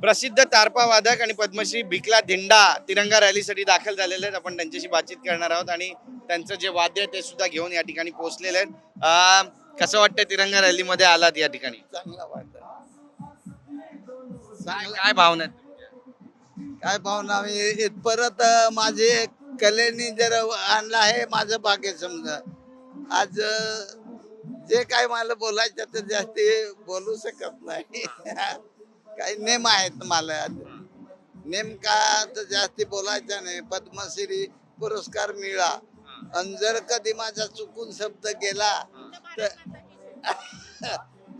प्रसिद्ध तारपा वादक आणि पद्मश्री बिकला धिंडा तिरंगा रॅलीसाठी दाखल झालेले आहेत. आपण त्यांच्याशी बातचीत करणार आहोत आणि त्यांचं जे वाद्य आहे ते सुद्धा घेऊन या ठिकाणी पोहोचलेले आहेत. कसं वाटतं तिरंगा रॅलीमध्ये आलात या ठिकाणी? चांगला वाटत. काय भावना आहेत तुमच्या? काय भावना मी परत माझे कलेनी जर आणला आहे माझं भाग्य समजा. आज जे काय मला बोलायचं ते जास्ती बोलू शकत नाही. काही नेम आहेत मला आज. नेमका तर जास्ती बोलायचा नाही. पद्मश्री पुरस्कार मिळाला आणि जर कधी माझा चुकून शब्द गेला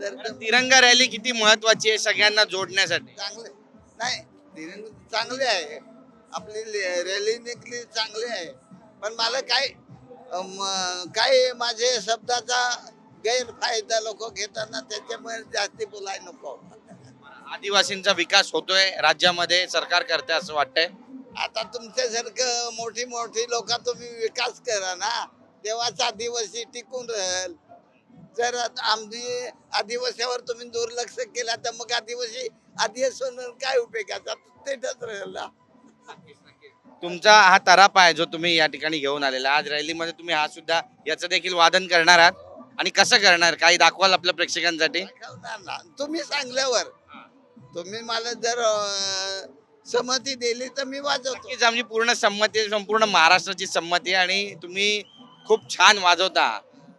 तर तिरंगा रॅली किती महत्वाची आहे सगळ्यांना जोडण्यासाठी? चांगले नाही तिरंगा चांगले आहे. आपली रॅली निघली चांगली आहे. पण मला काय माझे शब्दाचा गैरफायदा लोक घेताना त्याच्यामुळे जास्ती बोलायला नको. आदिवासींचा विकास होतोय राज्यामध्ये, सरकार करते असं वाटतंय? आता तुमच्यासारखं मोठी मोठी लोक तुम्ही विकास करा ना, तेव्हाच आदिवासी टिकून राहील. जर आमची आदिवासीवर तुम्ही दुर्लक्ष केला तर मग आदिवासी काय उपयोगाचा तेच राहील ना. तुमचा हा तराप आहे जो तुम्ही या ठिकाणी घेऊन आलेला आज रॅलीमध्ये, तुम्ही हा सुद्धा याचं देखील वादन करणार आहात आणि कसं करणार, काही दाखवाल आपल्या प्रेक्षकांसाठी? दाखवणार ना. तुम्ही सांगल्यावर तुम्ही मला जर संमती दिली तर मी वाजवतो. नक्कीच आमची पूर्ण संमती आहे, संपूर्ण महाराष्ट्राची संमती आहे आणि तुम्ही खूप छान वाजवता,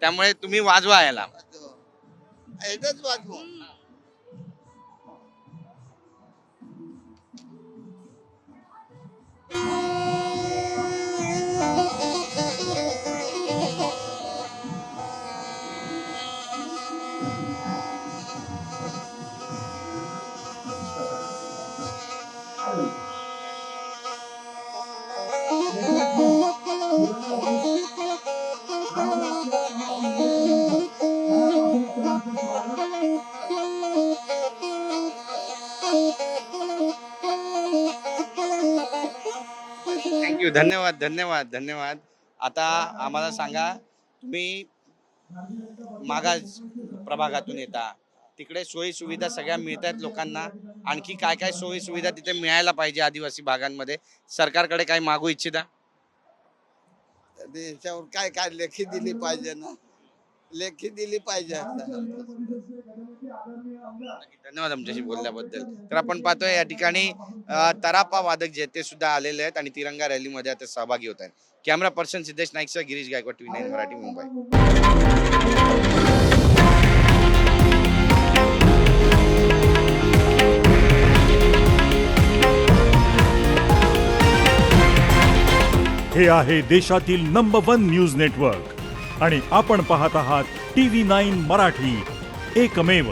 त्यामुळे तुम्ही वाजवा याला. एकच वाजवू. थँक्यू, धन्यवाद धन्यवाद धन्यवाद. आता आम्हाला सांगा, तुम्ही मागास प्रभागातून येता, तिकडे सोयी सुविधा सगळ्या मिळत आहेत लोकांना, आणखी काय काय सोयी सुविधा तिथे मिळायला पाहिजे आदिवासी भागांमध्ये, सरकारकडे काय मागू इच्छिता? याच्यावर काय काय लेखी दिली पाहिजे ना, लेखी दिली पाहिजे. धन्यवाद आमच्याशी बोलल्याबद्दल. तर आपण पाहतोय या ठिकाणी तरापा वादक जे ते सुद्धा आलेले आहेत आणि तिरंगा रॅलीमध्ये आता सहभागी होत आहेत. कॅमेरा पर्सन सिद्धेश नाईकसह गिरीश गायकवाड, TV9 मराठी, मुंबई. हे आहे देशातील नंबर 1 न्यूज नेटवर्क आणि आपण पाहत आहात TV9 मराठी, एकमेव.